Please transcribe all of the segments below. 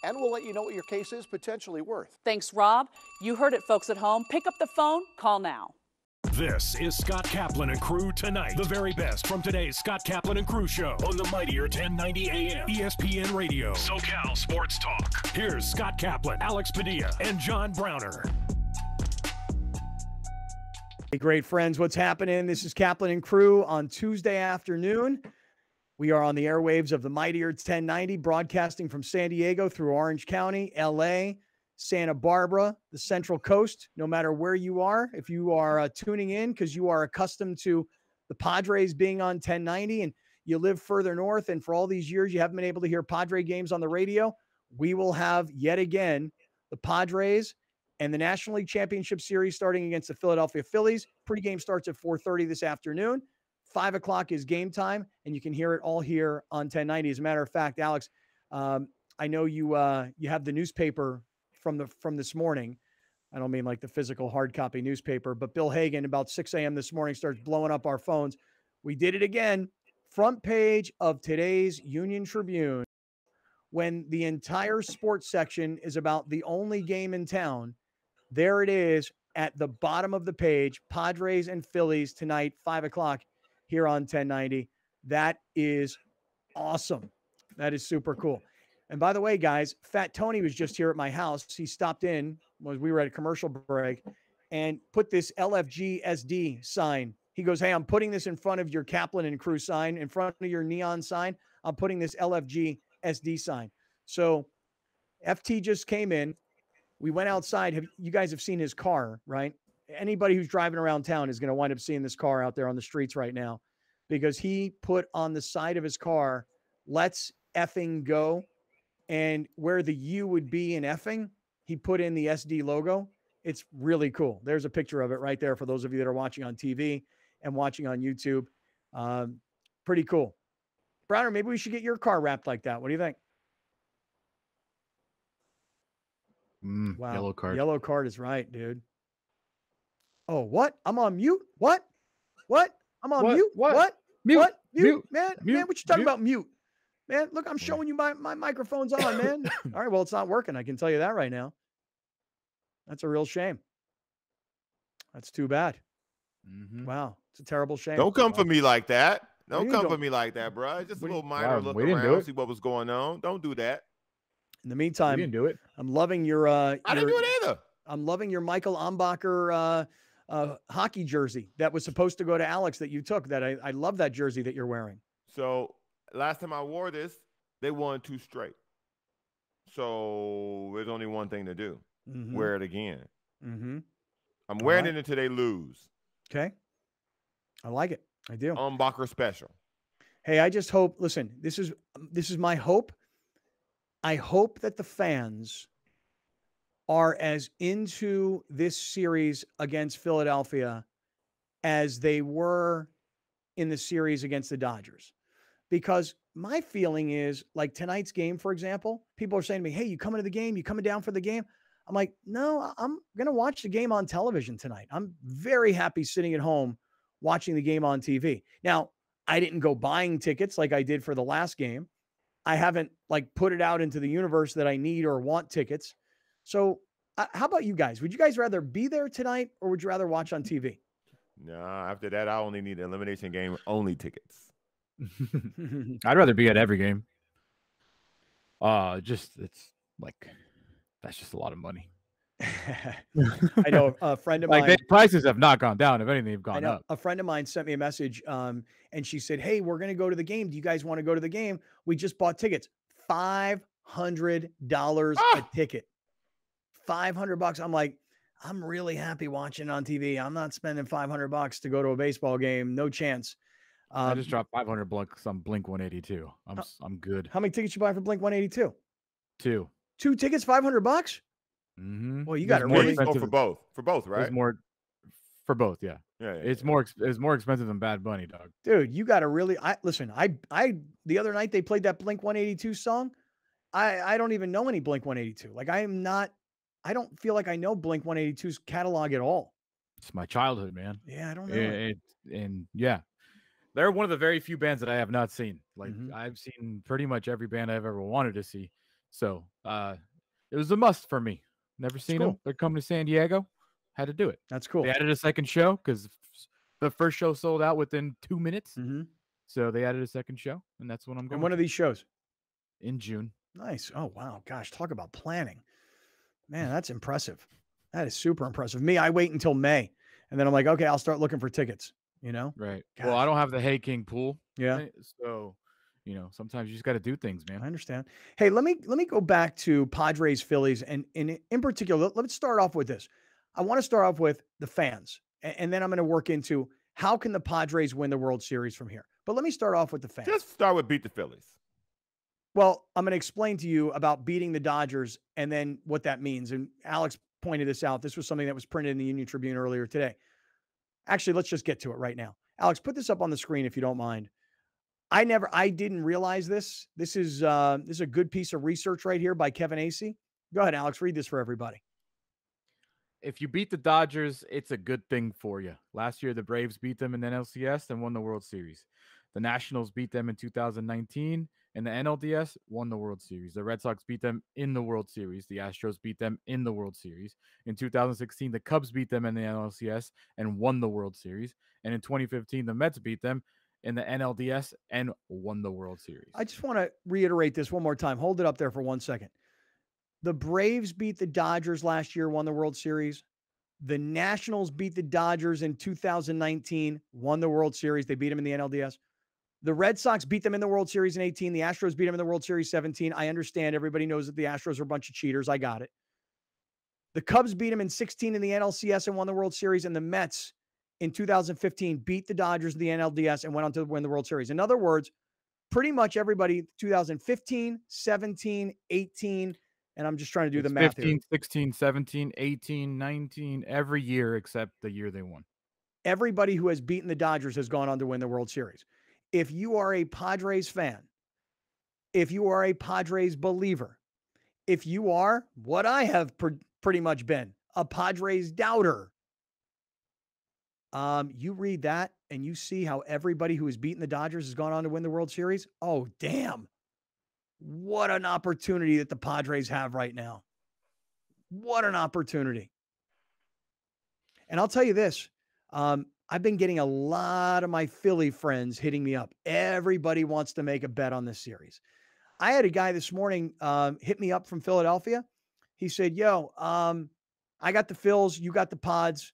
and we'll let you know what your case is potentially worth. Thanks, Rob. You heard it, folks at home. Pick up the phone, call now. This is Scott Kaplan and Crew Tonight. The very best from today's Scott Kaplan and Crew show on the mightier 1090 AM ESPN Radio. SoCal Sports Talk. Here's Scott Kaplan, Alex Padilla, and John Browner. Hey, great friends, what's happening? This is Kaplan and Crew on Tuesday afternoon. We are on the airwaves of the mightier 1090, broadcasting from San Diego through Orange County, LA, Santa Barbara, the Central Coast. No matter where you are, if you are tuning in because you are accustomed to the Padres being on 1090 and you live further north, and for all these years you haven't been able to hear Padre games on the radio, we will have yet again the Padres and the National League Championship Series starting against the Philadelphia Phillies. Pregame starts at 4:30 this afternoon. 5 o'clock is game time, and you can hear it all here on 1090. As a matter of fact, Alex, I know you have the newspaper from this morning. I don't mean like the physical hard copy newspaper, but Bill Hagan about 6 a.m. this morning starts blowing up our phones. We did it again. Front page of today's Union Tribune, when the entire sports section is about the only game in town. There it is at the bottom of the page, Padres and Phillies tonight, 5 o'clock here on 1090. That is awesome. That is super cool. And by the way, guys, Fat Tony was just here at my house. He stopped in when we were at a commercial break and put this LFG SD sign. He goes, hey, I'm putting this in front of your Kaplan and Crew sign, in front of your neon sign. I'm putting this LFG SD sign. So FT just came in. We went outside. You guys have seen his car, right? Anybody who's driving around town is going to wind up seeing this car out there on the streets right now, because he put on the side of his car, let's effing go. And where the U would be in effing, he put in the SD logo. It's really cool. There's a picture of it right there for those of you that are watching on TV and watching on YouTube. Pretty cool. Browner, maybe we should get your car wrapped like that. What do you think? Wow. Yellow card. Yellow card is right, dude. Oh, what? I'm on mute? What? I'm on mute? What? Mute. What? Mute? Mute. Man, Mute. what you talking about mute? Man, look, I'm showing you my microphone's on, man. All right, well, it's not working. I can tell you that right now. That's a real shame. That's too bad. Mm-hmm. Wow, it's a terrible shame. Don't come for me like that. Don't come for me like that, bro. Just a little minor look around, see what was going on. Don't do that. In the meantime, you didn't do it. I'm loving your. I didn't do it either. I'm loving your Michael Ambacher hockey jersey that was supposed to go to Alex that you took. That I love that jersey that you're wearing. So last time I wore this, they won 2 straight. So there's only one thing to do. Mm-hmm. Wear it again. Mm-hmm. I'm wearing it until they lose. Okay. I like it. I do. Umbacher special. Hey, I just hope, listen, this is my hope. I hope that the fans are as into this series against Philadelphia as they were in the series against the Dodgers. Because my feeling is, like tonight's game, for example, people are saying to me, hey, you coming to the game? You coming down for the game? I'm like, no, I'm going to watch the game on television tonight. I'm very happy sitting at home watching the game on TV. Now, I didn't go buying tickets like I did for the last game. I haven't like put it out into the universe that I need or want tickets. So how about you guys? Would you guys rather be there tonight or would you rather watch on TV? No, after that, I only need elimination game only tickets. I'd rather be at every game. It's like, that's just a lot of money. I know a friend of mine. The prices have not gone down. If anything, they've gone up. A friend of mine sent me a message, and she said, hey, we're going to go to the game. Do you guys want to go to the game? We just bought tickets. $500 a ticket. $500. I'm like, I'm really happy watching on TV. I'm not spending $500 to go to a baseball game. No chance. I just dropped 500 bucks on Blink 182. I'm good. How many tickets you buy for Blink 182? 2. 2 tickets, $500? Mm-hmm. Well, you got it more really expensive for both. For both, right? It's more for both, yeah. Yeah. It's more expensive than Bad Bunny, dog. Dude, you got to really. Listen. I the other night they played that Blink 182 song. I don't even know any Blink 182. Like I don't feel like I know Blink 182's catalog at all. It's my childhood, man. Yeah, I don't know. And yeah, they're one of the very few bands that I have not seen. Like Mhm. I've seen pretty much every band I've ever wanted to see. So it was a must for me. Never seen them. They're coming to San Diego. Had to do it. That's cool. They added a second show because the first show sold out within 2 minutes. Mm-hmm. So they added a second show, and that's what I'm going. And when are these shows? In June. Nice. Oh, wow. Gosh, talk about planning. Man, that's impressive. That is super impressive. Me, I wait until May, and then I'm like, okay, I'll start looking for tickets, you know? Right. Gosh. Well, I don't have the Hey King pool. Yeah. Right? So, sometimes you just got to do things, man. I understand. Hey, let me go back to Padres, Phillies, and in particular, let's start off with this. I want to start off with the fans, and then I'm going to work into how can the Padres win the World Series from here. But let me start off with the fans. Just start with beat the Phillies. Well, I'm going to explain to you about beating the Dodgers and then what that means. And Alex pointed this out. This was something that was printed in the Union Tribune earlier today. Actually, let's just get to it right now. Alex, put this up on the screen if you don't mind. I didn't realize this. This is a good piece of research right here by Kevin Acee. Go ahead, Alex, read this for everybody. If you beat the Dodgers, it's a good thing for you. Last year, the Braves beat them in the NLCS and won the World Series. The Nationals beat them in 2019, and the NLDS won the World Series. The Red Sox beat them in the World Series. The Astros beat them in the World Series. In 2016, the Cubs beat them in the NLCS and won the World Series. And in 2015, the Mets beat them in the NLDS and won the World Series. I just want to reiterate this one more time. Hold it up there for 1 second. The Braves beat the Dodgers last year, won the World Series. The Nationals beat the Dodgers in 2019, won the World Series. They beat them in the NLDS. The Red Sox beat them in the World Series in 18. The Astros beat them in the World Series 17. I understand. Everybody knows that the Astros are a bunch of cheaters. I got it. The Cubs beat them in 16 in the NLCS and won the World Series. And the Mets in 2015 beat the Dodgers in the NLDS and went on to win the World Series. In other words, pretty much everybody 2015, 17, 18, and I'm just trying to do the math 15, here. 16, 17, 18, 19, every year except the year they won. Everybody who has beaten the Dodgers has gone on to win the World Series. If you are a Padres fan, if you are a Padres believer, if you are what I have pretty much been, a Padres doubter, you read that and you see how everybody who has beaten the Dodgers has gone on to win the World Series. Oh, damn. What an opportunity that the Padres have right now. What an opportunity. And I'll tell you this. I've been getting a lot of my Philly friends hitting me up. Everybody wants to make a bet on this series. I had a guy this morning hit me up from Philadelphia. He said, yo, I got the Phils. You got the Pods.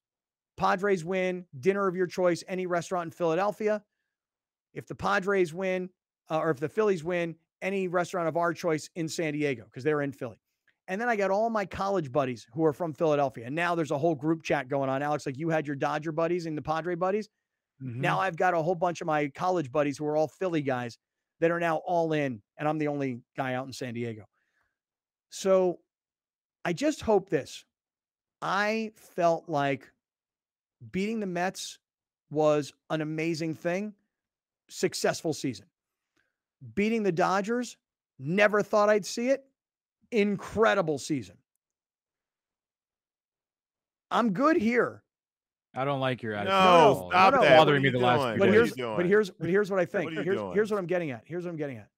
Padres win, dinner of your choice, any restaurant in Philadelphia. If the Padres win, or if the Phillies win, any restaurant of our choice in San Diego, because they're in Philly. And then I got all my college buddies who are from Philadelphia. And now there's a whole group chat going on. Alex, like you had your Dodger buddies and the Padre buddies. Mm-hmm. Now I've got a whole bunch of my college buddies who are all Philly guys that are now all in. And I'm the only guy out in San Diego. So I just hope this. I felt like beating the Mets was an amazing thing. Successful season. Beating the Dodgers, never thought I'd see it. Incredible season. I'm good here. I don't like your attitude. No, stop that. Bothering me the last But few here's what I think. What Here's what I'm getting at. Here's what I'm getting at.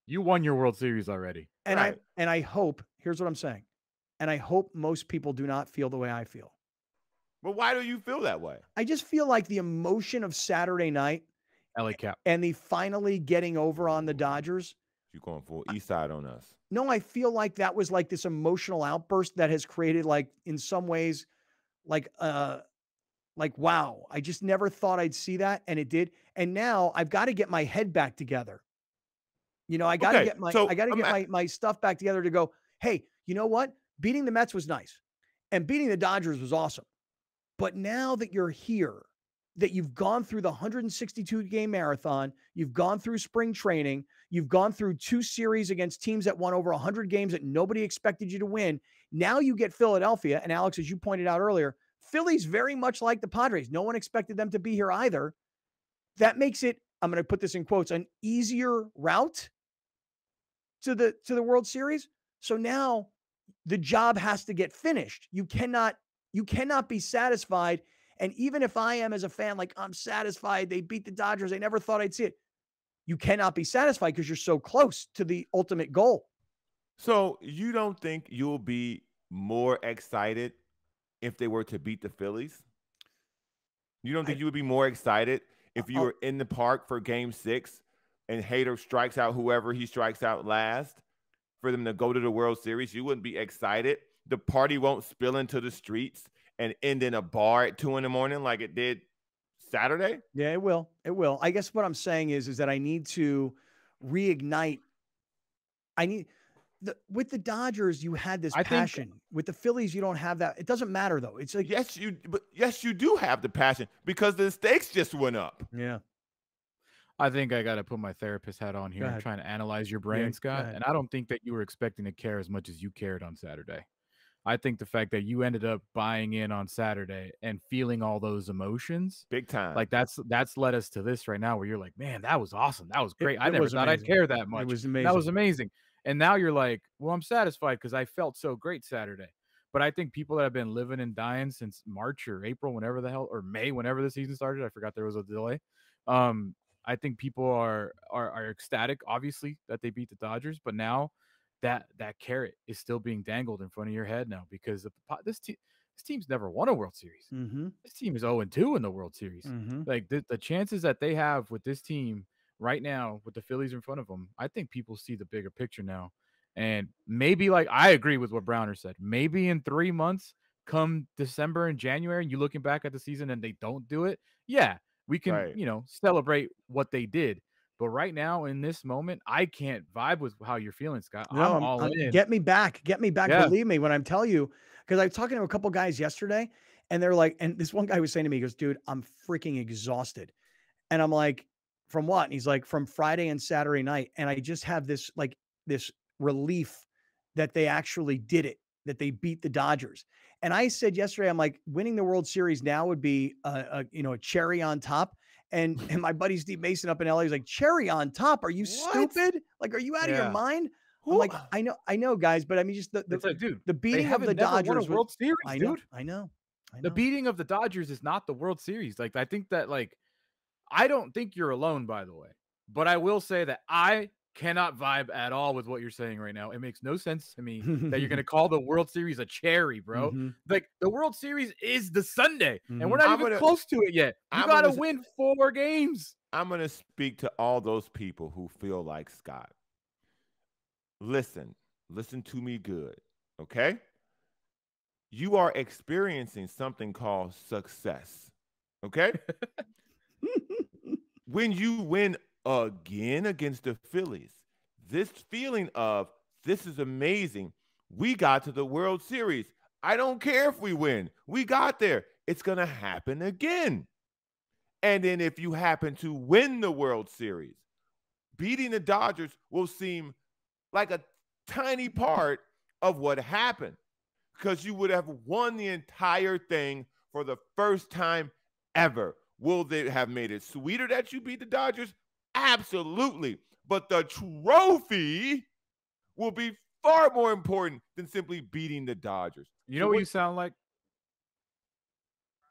You won your World Series already. And Right. I hope, here's what I'm saying. And I hope most people do not feel the way I feel. But why do you feel that way? I just feel like the emotion of Saturday night LA Cap. and the finally getting over on the Dodgers. You're going full east side on us. No, I feel like that was like this emotional outburst that has created, like, in some ways, like, wow, I just never thought I'd see that. And it did. And now I've got to get my head back together. You know, I got to get my stuff back together to go, hey, you know what? Beating the Mets was nice and beating the Dodgers was awesome. But now that you're here, that you've gone through the 162 game marathon, you've gone through spring training, you've gone through 2 series against teams that won over 100 games that nobody expected you to win. Now you get Philadelphia. And Alex, as you pointed out earlier, Philly's very much like the Padres. No one expected them to be here either. That makes it, I'm going to put this in quotes, an easier route to the World Series. So now the job has to get finished. You cannot be satisfied. And even if I am as a fan, like I'm satisfied, they beat the Dodgers, I never thought I'd see it. You cannot be satisfied because you're so close to the ultimate goal. So you don't think you'll be more excited if they were to beat the Phillies? You don't think you would be more excited if you were in the park for Game 6 and Hader strikes out whoever he strikes out last for them to go to the World Series? You wouldn't be excited. The party won't spill into the streets and end in a bar at 2 a.m. like it did Saturday? Yeah, it will. It will. I guess what I'm saying is that I need to reignite. With the Dodgers, you had this passion. With the Phillies, you don't have that. It doesn't matter though. It's like yes, you do have the passion because the stakes just went up. Yeah. I think I got to put my therapist hat on here and trying to analyze your brain, Scott. And I don't think that you were expecting to care as much as you cared on Saturday. I think the fact that you ended up buying in on Saturday and feeling all those emotions, big time, like that's led us to this right now, where you're like, man, that was awesome, that was great. I never thought I'd care that much. It was amazing. That was amazing. And now you're like, well, I'm satisfied because I felt so great Saturday. But I think people that have been living and dying since March or April, whenever the hell, or May, whenever the season started, I forgot there was a delay. I think people are ecstatic, obviously, that they beat the Dodgers, but now that carrot is still being dangled in front of your head now because this team's never won a World Series. Mm-hmm. This team is 0-2 in the World Series. Mm-hmm. Like the chances that they have with this team right now with the Phillies in front of them, I think people see the bigger picture now. And maybe, like, I agree with what Browner said. Maybe in 3 months, come December and January, and you're looking back at the season and they don't do it. Yeah, we can, celebrate what they did. But right now, in this moment, I can't vibe with how you're feeling, Scott. No, I'm all in. Get me back. Yeah. Believe me when I'm telling you, because I was talking to a couple guys yesterday, and they're like, and this one guy was saying to me, he goes, dude, I'm freaking exhausted. And I'm like, from what? And he's like, from Friday and Saturday night. And I just have this relief that they actually did it, that they beat the Dodgers. And I said yesterday, I'm like, winning the World Series now would be a cherry on top. And my buddy Steve Mason up in LA is like, cherry on top? Are you stupid? Like, are you out of your mind? I'm like, I know, guys, but I mean, just the beating of the Dodgers. Won a World Series, dude. I know. The beating of the Dodgers is not the World Series. Like, I think that, like, I don't think you're alone, by the way. But I will say that I cannot vibe at all with what you're saying right now. It makes no sense to me that you're going to call the World Series a cherry, bro. Mm-hmm. Like, the World Series is the Sunday, and we're not even close to it yet. You got to win 4 games. I'm going to speak to all those people who feel like Scott. Listen to me good, okay? You are experiencing something called success, okay? When you win again against the Phillies, this feeling of this is amazing. We got to the World Series. I don't care if we win. We got there. It's going to happen again. And then if you happen to win the World Series, beating the Dodgers will seem like a tiny part of what happened because you would have won the entire thing for the first time ever. Will they have made it sweeter that you beat the Dodgers? Absolutely. But the trophy will be far more important than simply beating the Dodgers. You know what you sound like?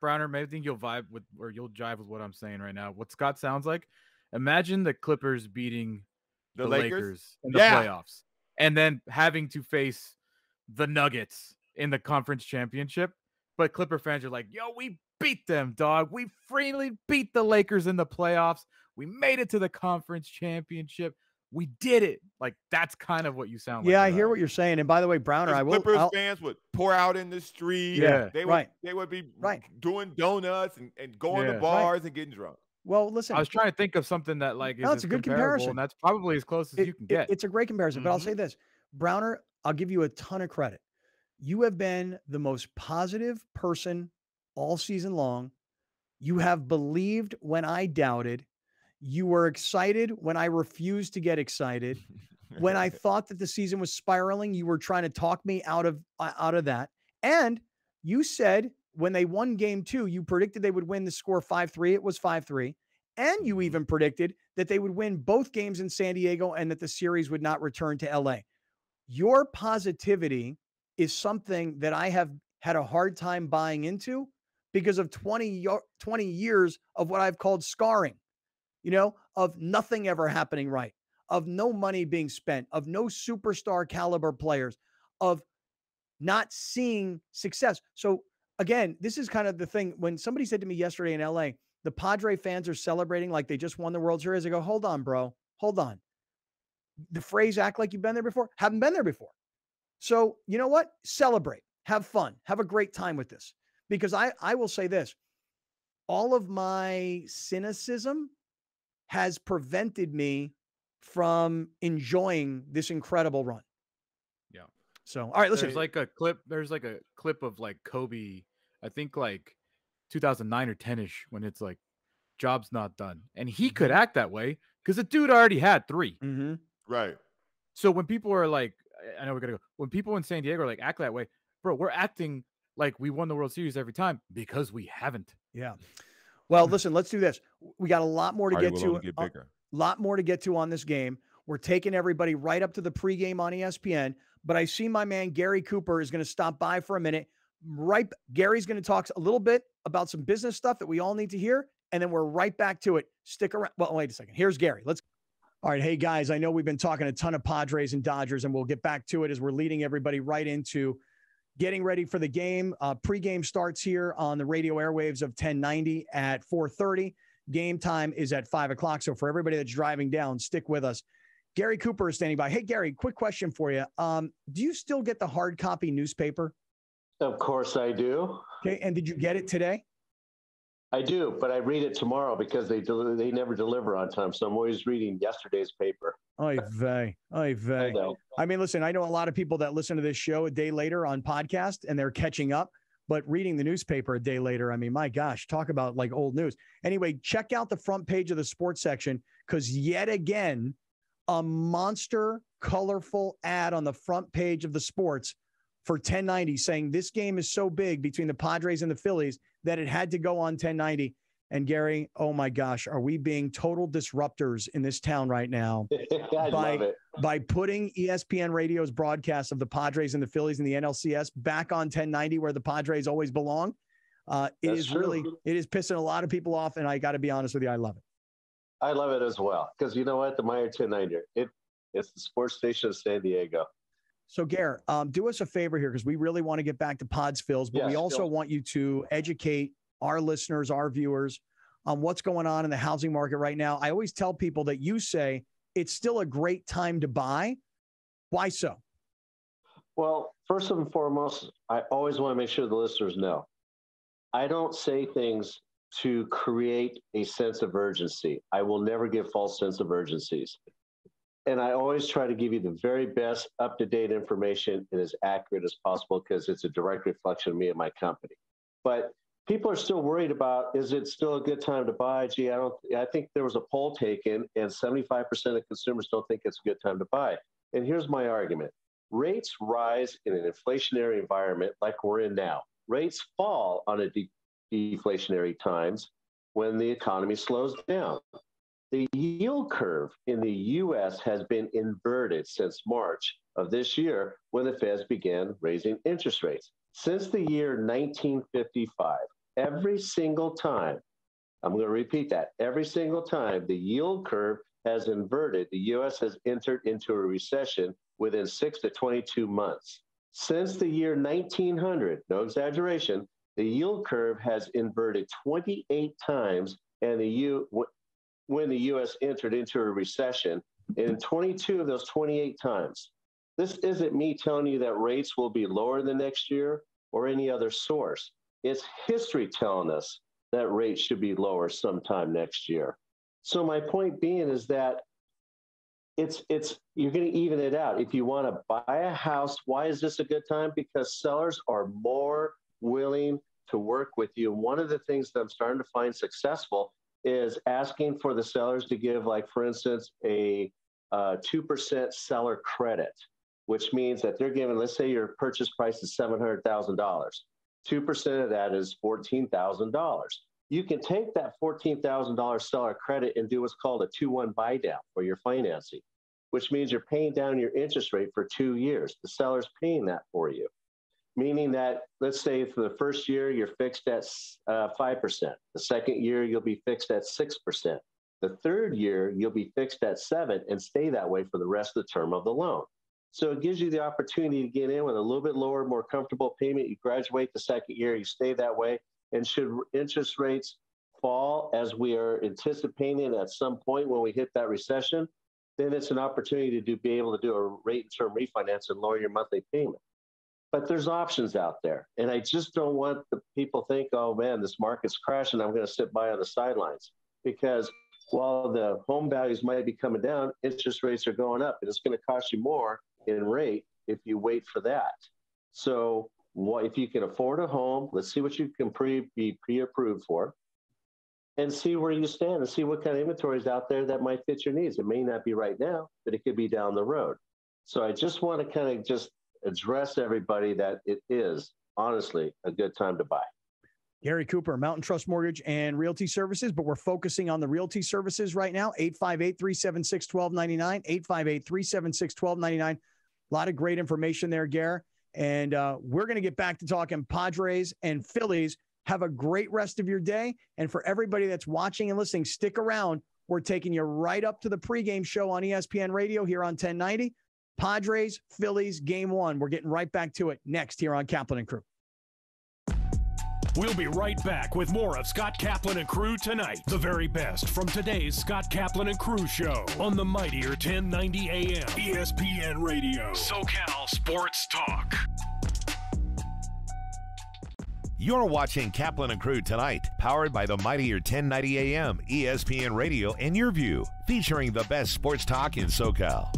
Browner, maybe think you'll vibe with, or you'll jive with what I'm saying right now. What Scott sounds like, imagine the Clippers beating the Lakers in the playoffs and then having to face the Nuggets in the conference championship. But Clipper fans are like, yo, we beat them, dog. We freely beat the Lakers in the playoffs. We made it to the conference championship. We did it. Like, that's kind of what you sound like. Yeah, I hear what you're saying. And by the way, Browner, Clippers fans would pour out in the street. Yeah, they would be doing donuts and going to bars and getting drunk. Well, listen, I was trying to think of something that it's a good comparison, and that's probably as close as you can get. It's a great comparison, but I'll say this, Browner, I'll give you a ton of credit. You have been the most positive person all season long. You have believed when I doubted. You were excited when I refused to get excited. When I thought that the season was spiraling, you were trying to talk me out of that. And you said when they won game 2, you predicted they would win the score 5-3. It was 5-3. And you even predicted that they would win both games in San Diego and that the series would not return to LA. Your positivity is something that I have had a hard time buying into because of 20 years of what I've called scarring, of nothing ever happening right, of no money being spent, of no superstar caliber players, of not seeing success. So again, this is kind of the thing. When somebody said to me yesterday in LA, the Padre fans are celebrating like they just won the World Series, I go, hold on, bro. Hold on. The phrase act like you've been there before, haven't been there before. So you know what? Celebrate, have fun, have a great time with this. Because I will say this, all of my cynicism has prevented me from enjoying this incredible run. Yeah. So, all right, listen. There's like a clip of like Kobe, I think like 2009 or 10ish, when it's like job's not done. And he could act that way because the dude already had 3. Mm-hmm. Right. So when people are like, I know we're going to go, when people in San Diego are like, act that way, bro, we're acting like we won the World Series every time because we haven't. Yeah. Well, listen, let's do this. We got a lot more to Party get will to. only get bigger. Lot more to get to on this game. We're taking everybody right up to the pregame on ESPN, but I see my man Gary Cooper is going to stop by for a minute. Gary's going to talk a little bit about some business stuff that we all need to hear, and then we're right back to it. Stick around. Well, wait a second. Here's Gary. All right. Hey, guys, I know we've been talking a ton of Padres and Dodgers, and we'll get back to it as we're leading everybody right into getting ready for the game. Pregame starts here on the radio airwaves of 1090 at 4:30. Game time is at 5 o'clock. So for everybody that's driving down, stick with us. Gary Cooper is standing by. Hey, Gary, quick question for you. Do you still get the hard copy newspaper? Of course I do. Okay. And did you get it today? I do, but I read it tomorrow because they never deliver on time. So I'm always reading yesterday's paper. Oy vey. Oy vey. I know. I mean, listen, I know a lot of people that listen to this show a day later on podcast and they're catching up, but reading the newspaper a day later, I mean, my gosh, talk about like old news. Anyway, check out the front page of the sports section because yet again, a monster, colorful ad on the front page of the sports for 1090 saying this game is so big between the Padres and the Phillies that it had to go on 1090. And Gary, oh my gosh, are we being total disruptors in this town right now love it. by putting ESPN Radio's broadcast of the Padres and the Phillies and the NLCS back on 1090 where the Padres always belong? It is pissing a lot of people off. And I got to be honest with you, I love it. I love it as well because you know what? The Meyer 1090, it's the sports station of San Diego. So, Gare, do us a favor here because we really want to get back to Pods Phils, but we also want you to educate our listeners, our viewers on what's going on in the housing market right now. I always tell people that you say it's still a great time to buy. Why so? Well, first and foremost, I always want to make sure the listeners know I don't say things to create a sense of urgency. I will never give false sense of urgencies. And I always try to give you the very best up-to-date information and as accurate as possible because it's a direct reflection of me and my company. But people are still worried about, is it still a good time to buy? Gee, I think there was a poll taken and 75% of consumers don't think it's a good time to buy. And here's my argument. Rates rise in an inflationary environment like we're in now. Rates fall on a deflationary times when the economy slows down. The yield curve in the U.S. has been inverted since March of this year when the Feds began raising interest rates. Since the year 1955, every single time, I'm going to repeat that, every single time the yield curve has inverted, the U.S. has entered into a recession within 6 to 22 months. Since the year 1900, no exaggeration, the yield curve has inverted 28 times, and when the U.S. entered into a recession, in 22 of those 28 times. This isn't me telling you that rates will be lower the next year or any other source. It's history telling us that rates should be lower sometime next year. So my point being is that you're going to even it out. If you want to buy a house, why is this a good time? Because sellers are more willing to work with you. And one of the things that I'm starting to find successful is asking for the sellers to give, like, for instance, a 2% seller credit, which means that they're giving, let's say your purchase price is $700,000. 2% of that is $14,000. You can take that $14,000 seller credit and do what's called a 2-1 buy down for your financing, which means you're paying down your interest rate for 2 years. The seller's paying that for you. Meaning that, let's say for the first year, you're fixed at 5%. The second year, you'll be fixed at 6%. The third year, you'll be fixed at 7 and stay that way for the rest of the term of the loan. So it gives you the opportunity to get in with a little bit lower, more comfortable payment. You graduate the second year, you stay that way. And should interest rates fall as we are anticipating at some point when we hit that recession, then it's an opportunity to be able to do a rate and term refinance and lower your monthly payment. But there's options out there. And I just don't want the people think, oh man, this market's crashing, I'm going to sit by on the sidelines. Because while the home values might be coming down, interest rates are going up. And it's going to cost you more in rate if you wait for that. So if you can afford a home, let's see what you can be pre-approved for and see where you stand and see what kind of inventory is out there that might fit your needs. It may not be right now, but it could be down the road. So I just want to kind of just address everybody that it is honestly a good time to buy. Gary Cooper, Mountain Trust Mortgage and Realty Services, but we're focusing on the realty services right now. 858-376-1299, 858-376-1299. A lot of great information there, Gare. And we're going to get back to talking Padres and Phillies. Have a great rest of your day. And for everybody that's watching and listening, stick around. We're taking you right up to the pregame show on ESPN Radio here on 1090. Padres, Phillies, Game 1. We're getting right back to it next here on Kaplan and Crew. We'll be right back with more of Scott Kaplan and Crew tonight. The very best from today's Scott Kaplan and Crew show on the mightier 1090 AM ESPN Radio. SoCal Sports Talk. You're watching Kaplan and Crew tonight, powered by the mightier 1090 AM ESPN Radio and Your View, featuring the best sports talk in SoCal.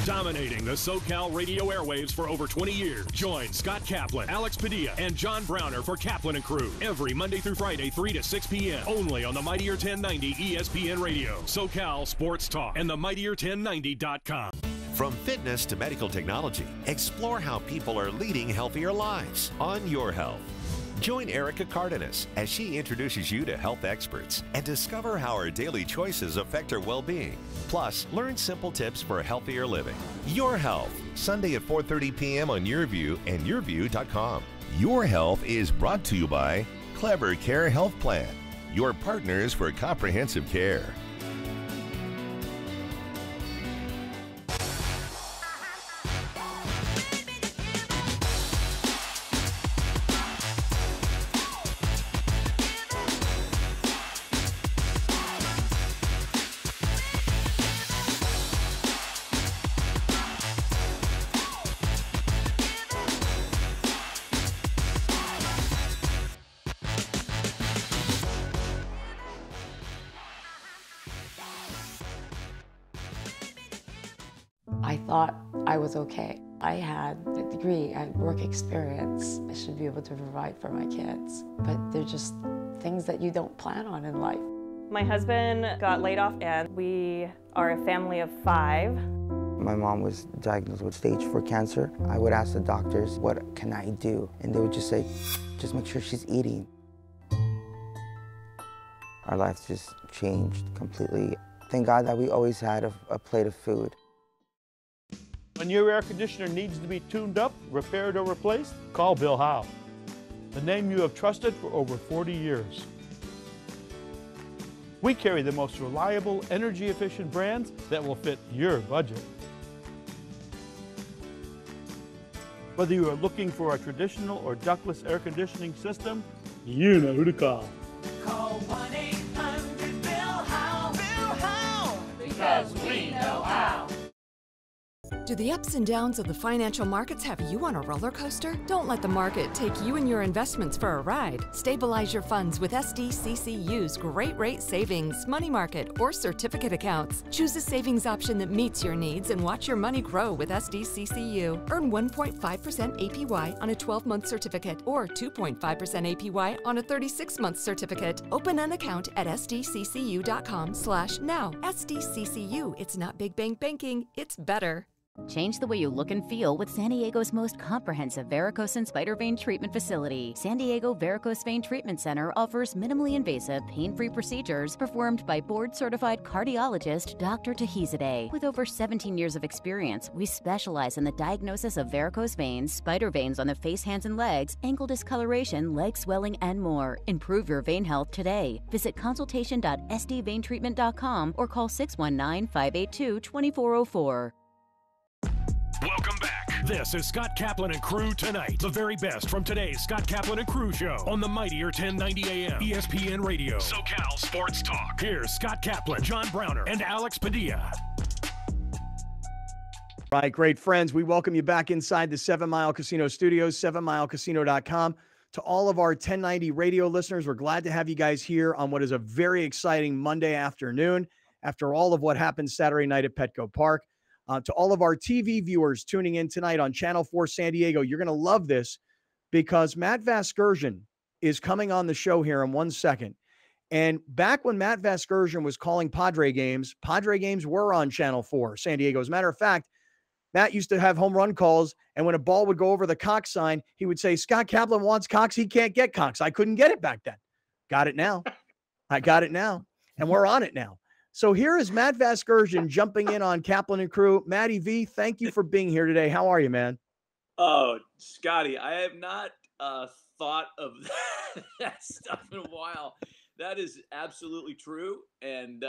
Dominating the SoCal radio airwaves for over 20 years. Join Scott Kaplan, Alex Padilla, and John Browner for Kaplan and Crew every Monday through Friday, 3 to 6 p.m. only on the mightier 1090 ESPN Radio, SoCal Sports Talk, and the mightier1090.com. From fitness to medical technology, explore how people are leading healthier lives on Your Health. Join Erica Cardenas as she introduces you to health experts and discover how our daily choices affect our well-being. Plus, learn simple tips for healthier living. Your Health, Sunday at 4:30 p.m. on YourView and YourView.com. Your Health is brought to you by Clever Care Health Plan, your partners for comprehensive care. I thought I was okay. I had a degree, I had work experience. I should be able to provide for my kids. But they're just things that you don't plan on in life. My husband got laid off and we are a family of 5. My mom was diagnosed with stage 4 cancer. I would ask the doctors, what can I do? And they would just say, just make sure she's eating. Our lives just changed completely. Thank God that we always had a plate of food. When your air conditioner needs to be tuned up, repaired, or replaced, call Bill Howe, the name you have trusted for over 40 years. We carry the most reliable, energy-efficient brands that will fit your budget. Whether you are looking for a traditional or ductless air conditioning system, you know who to call. Call 1-800-BILL-HOWE. Bill Howe, because we know how. Do the ups and downs of the financial markets have you on a roller coaster? Don't let the market take you and your investments for a ride. Stabilize your funds with SDCCU's Great Rate Savings, Money Market, or Certificate accounts. Choose a savings option that meets your needs and watch your money grow with SDCCU. Earn 1.5% APY on a 12-month certificate or 2.5% APY on a 36-month certificate. Open an account at sdccu.com/now. SDCCU, it's not big bank banking, it's better. Change the way you look and feel with San Diego's most comprehensive varicose and spider vein treatment facility. San Diego Varicose Vein Treatment Center offers minimally invasive, pain-free procedures performed by board-certified cardiologist Dr. Tahizadeh. With over 17 years of experience, we specialize in the diagnosis of varicose veins, spider veins on the face, hands, and legs, ankle discoloration, leg swelling, and more. Improve your vein health today. Visit consultation.sdveintreatment.com or call 619-582-2404. Welcome back. This is Scott Kaplan and Crew Tonight. The very best from today's Scott Kaplan and Crew show on the mightier 1090 AM ESPN Radio. SoCal Sports Talk. Here's Scott Kaplan, John Browner, and Alex Padilla. Right, great friends. We welcome you back inside the 7 Mile Casino Studios, 7milecasino.com. To all of our 1090 radio listeners, we're glad to have you guys here on what is a very exciting Monday afternoon after all of what happened Saturday night at Petco Park. To all of our TV viewers tuning in tonight on Channel 4 San Diego, you're going to love this because Matt Vasgersian is coming on the show here in 1 second. And back when Matt Vasgersian was calling Padre games were on Channel 4 San Diego. As a matter of fact, Matt used to have home run calls, and when a ball would go over the Cox sign, he would say, Scott Kaplan wants Cox. He can't get Cox. I couldn't get it back then. Got it now. I got it now. And we're on it now. So here is Matt Vasgersian jumping in on Kaplan and Crew. Matty V, thank you for being here today. How are you, man? Oh, Scotty, I have not thought of that stuff in a while. That is absolutely true and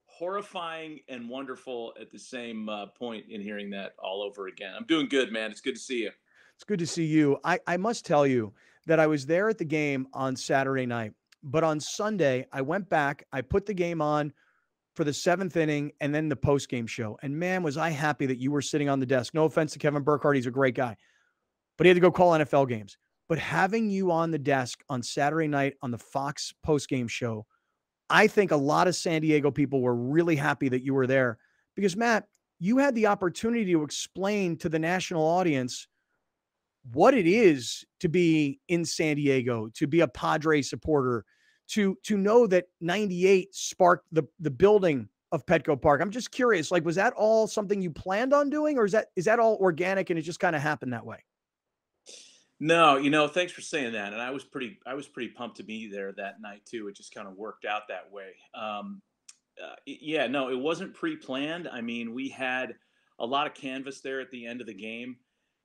horrifying and wonderful at the same point in hearing that all over again. I'm doing good, man. It's good to see you. It's good to see you. I must tell you that I was there at the game on Saturday night, but on Sunday, I went back, I put the game on for the 7th inning and then the post-game show. And man, was I happy that you were sitting on the desk. No offense to Kevin Burkhardt. He's a great guy, but he had to go call NFL games. But having you on the desk on Saturday night on the Fox post-game show, I think a lot of San Diego people were really happy that you were there because, Matt, you had the opportunity to explain to the national audience what it is to be in San Diego, to be a Padre supporter, to know that 98 sparked the building of Petco Park. I'm just curious, like, was that all something you planned on doing, or is that all organic and it just kind of happened that way? No, thanks for saying that. And I was pretty pumped to be there that night too. It just kind of worked out that way. Yeah, no, it wasn't pre-planned. I mean, we had a lot of canvas there at the end of the game.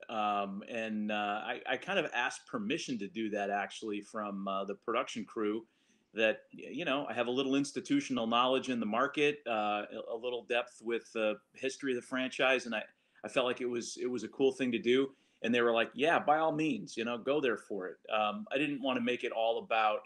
And I kind of asked permission to do that actually from the production crew that, I have a little institutional knowledge in the market, a little depth with the history of the franchise. And I felt like it was a cool thing to do. And they were like, yeah, by all means, go there for it. I didn't want to make it all about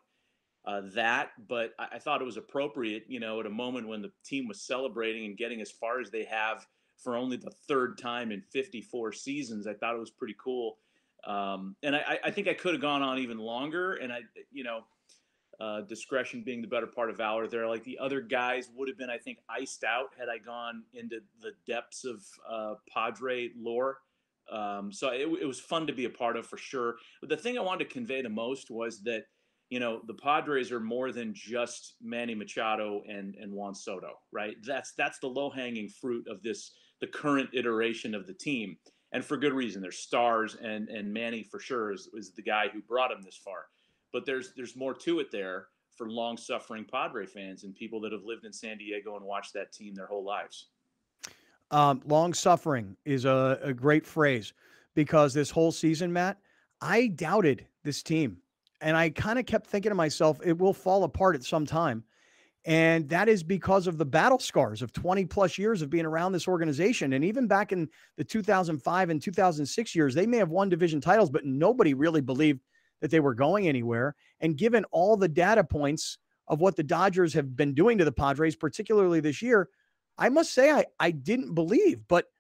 that, but I thought it was appropriate, at a moment when the team was celebrating and getting as far as they have for only the 3rd time in 54 seasons. I thought it was pretty cool. And I think I could have gone on even longer. And discretion being the better part of valor there. Like the other guys would have been, I think, iced out had I gone into the depths of Padre lore. So it was fun to be a part of for sure. But the thing I wanted to convey the most was that, the Padres are more than just Manny Machado and Juan Soto, right? That's the low-hanging fruit of the current iteration of the team. And for good reason. They're stars, and Manny for sure is the guy who brought them this far. But there's more to it there for long-suffering Padre fans and people that have lived in San Diego and watched that team their whole lives. Long-suffering is a great phrase because this whole season, Matt, I doubted this team. And I kind of kept thinking to myself, it will fall apart at some time. And that is because of the battle scars of 20 plus years of being around this organization. And even back in the 2005 and 2006 years, they may have won division titles, but nobody really believed that they were going anywhere. And given all the data points of what the Dodgers have been doing to the Padres, particularly this year, I must say I didn't believe. But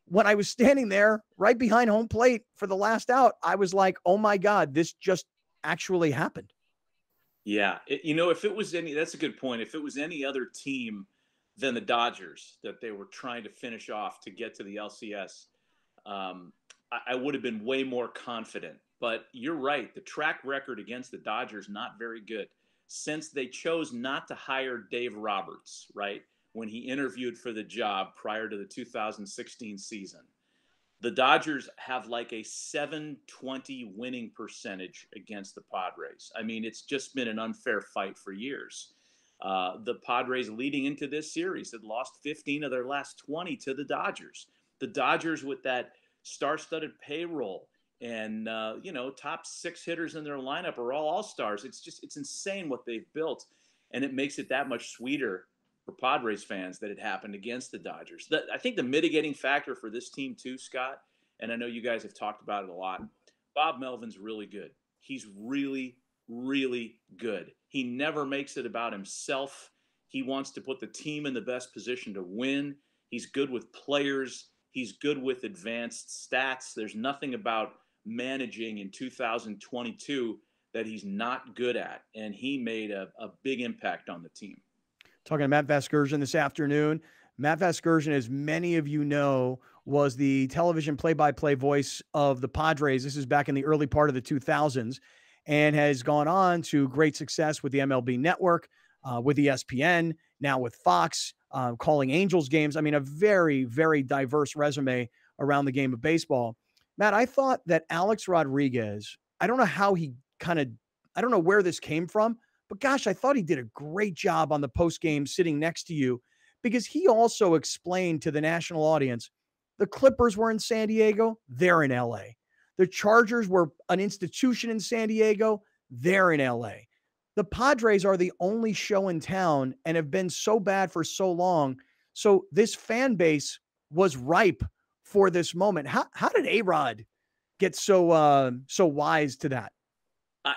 when I was standing there right behind home plate for the last out, I was like, oh my God, this just actually happened. Yeah. If it was that's a good point. If it was any other team than the Dodgers that they were trying to finish off to get to the LCS, I would have been way more confident. But you're right. The track record against the Dodgers, not very good. Since they chose not to hire Dave Roberts, right? when he interviewed for the job prior to the 2016 season. The Dodgers have like a 720 winning percentage against the Padres. I mean, it's just been an unfair fight for years. The Padres leading into this series had lost 15 of their last 20 to the Dodgers. The Dodgers with that star-studded payroll and, top 6 hitters in their lineup are all all-stars. It's insane what they've built. And it makes it that much sweeter for Padres fans that it happened against the Dodgers. I think the mitigating factor for this team too, Scott, and I know you guys have talked about it a lot, Bob Melvin's really good. He's really, really good. He never makes it about himself. He wants to put the team in the best position to win. He's good with players. He's good with advanced stats. There's nothing about managing in 2022 that he's not good at, and he made a big impact on the team. Talking to Matt Vasgersian this afternoon. Matt Vasgersian, as many of you know, was the television play-by-play voice of the Padres. This is back in the early part of the 2000s, and has gone on to great success with the MLB Network, with ESPN, now with Fox, calling Angels games. I mean, a very, very diverse resume around the game of baseball. Matt, I thought that Alex Rodriguez, I don't know how he I don't know where this came from, but gosh, I thought he did a great job on the post game sitting next to you, because he also explained to the national audience, the Clippers were in San Diego, they're in LA. The Chargers were an institution in San Diego, they're in LA. The Padres are the only show in town and have been so bad for so long. So this fan base was ripe for this moment. How did A-Rod get so wise to that?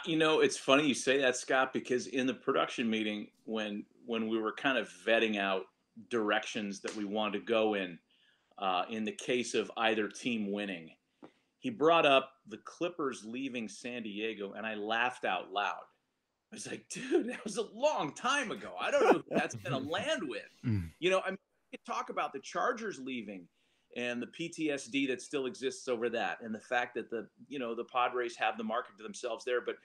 It's funny you say that, Scott, because in the production meeting, when we were kind of vetting out directions that we wanted to go in the case of either team winning, he brought up the Clippers leaving San Diego, and I laughed out loud. I was like, dude, that was a long time ago. I don't know who that's going to land with. You could talk about the Chargers leaving and the PTSD that still exists over that, and the fact that the Padres have the market to themselves there. But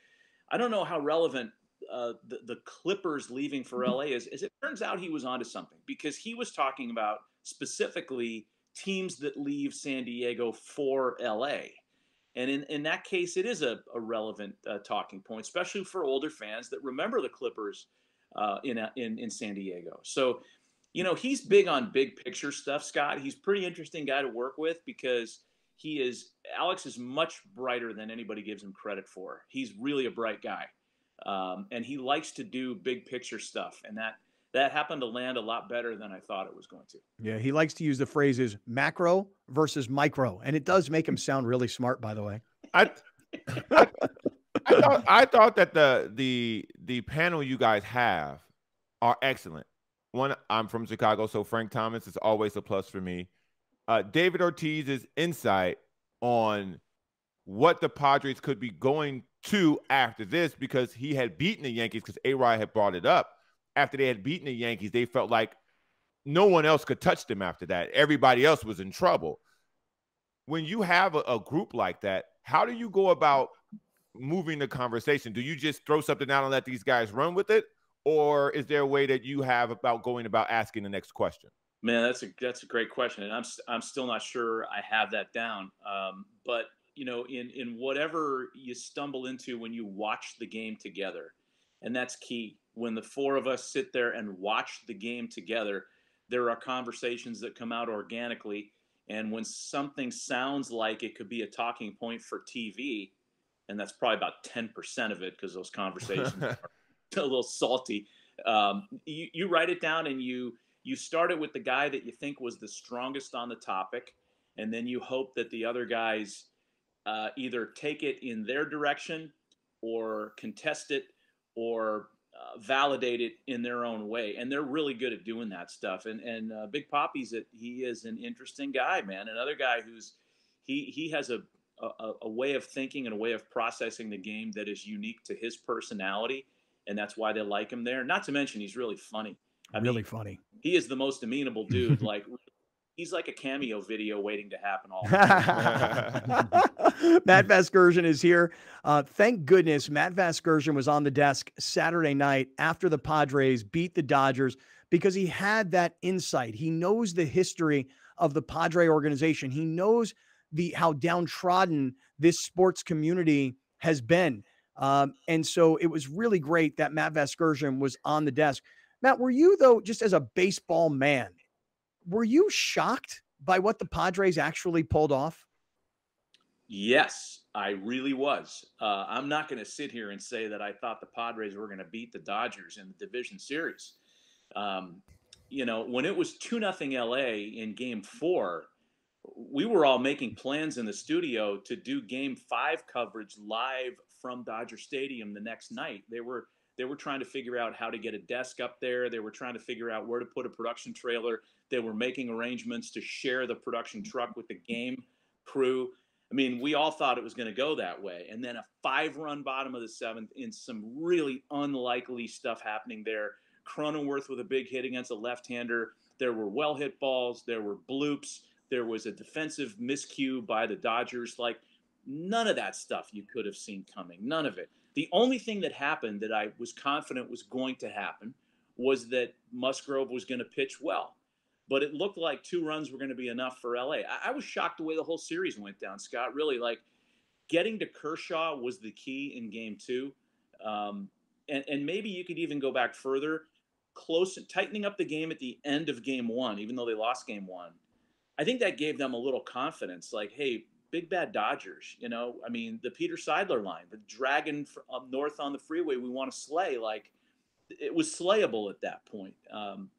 I don't know how relevant the Clippers leaving for LA is. As it turns out, he was onto something, because he was talking about specifically teams that leave San Diego for LA. And in that case, it is a relevant talking point, especially for older fans that remember the Clippers in San Diego. So, he's big on big picture stuff, Scott. He's a pretty interesting guy to work with, because Alex is much brighter than anybody gives him credit for. He's really a bright guy. And he likes to do big picture stuff. And that happened to land a lot better than I thought it was going to. Yeah, he likes to use the phrases macro versus micro, and it does make him sound really smart, by the way. I thought that the panel you guys have are excellent. One, I'm from Chicago, so Frank Thomas is always a plus for me. David Ortiz's insight on what the Padres could be going to after this, because he had beaten the Yankees, because A-Rod had brought it up. After they had beaten the Yankees, they felt like no one else could touch them after that. Everybody else was in trouble. When you have a group like that, how do you go about moving the conversation? Do you just throw something out and let these guys run with it? Or is there a way that you have about going about asking the next question? Man, that's a great question. And I'm still not sure I have that down. But, in whatever you stumble into when you watch the game together, and that's key. When the four of us sit there and watch the game together, there are conversations that come out organically. And when something sounds like it could be a talking point for TV, and that's probably about 10% of it, because those conversations are a little salty, you write it down, and you start it with the guy that you think was the strongest on the topic, and then you hope that the other guys either take it in their direction or contest it or validate it in their own way. And they're really good at doing that stuff. And Big Papi's he is an interesting guy, man. Another guy he has a way of thinking and a way of processing the game that is unique to his personality. And that's why they like him there. Not to mention, he's really funny. Really funny. He is the most amenable dude. He's like a cameo video waiting to happen all the time. Matt Vasgersian is here. Thank goodness Matt Vasgersian was on the desk Saturday night after the Padres beat the Dodgers. because he had that insight. He knows the history of the Padre organization. He knows how downtrodden this sports community has been. And so it was really great that Matt Vasgersian was on the desk. Matt, were you, though, just as a baseball man, were you shocked by what the Padres actually pulled off? Yes, I really was. I'm not going to sit here and say that I thought the Padres were going to beat the Dodgers in the division series. When it was 2-0 LA in Game 4, we were all making plans in the studio to do Game 5 coverage live from Dodger Stadium the next night. They were trying to figure out how to get a desk up there. They were trying to figure out where to put a production trailer. They were making arrangements to share the production truck with the game crew. I mean, we all thought it was going to go that way. And then a 5-run bottom of the 7th in some really unlikely stuff happening there. Cronenworth with a big hit against a left-hander. There were well-hit balls. There were bloops. There was a defensive miscue by the Dodgers. Like, none of that stuff you could have seen coming. None of it. The only thing that happened that I was confident was going to happen was that Musgrove was going to pitch well. But it looked like 2 runs were going to be enough for LA. I was shocked the way the whole series went down, Scott. Really, like, getting to Kershaw was the key in Game 2. And maybe you could even go back further, tightening up the game at the end of Game 1, even though they lost Game 1. I think that gave them a little confidence, like, hey, big bad Dodgers, I mean, the Peter Seidler line, the dragon up north on the freeway we want to slay, like, it was slayable at that point.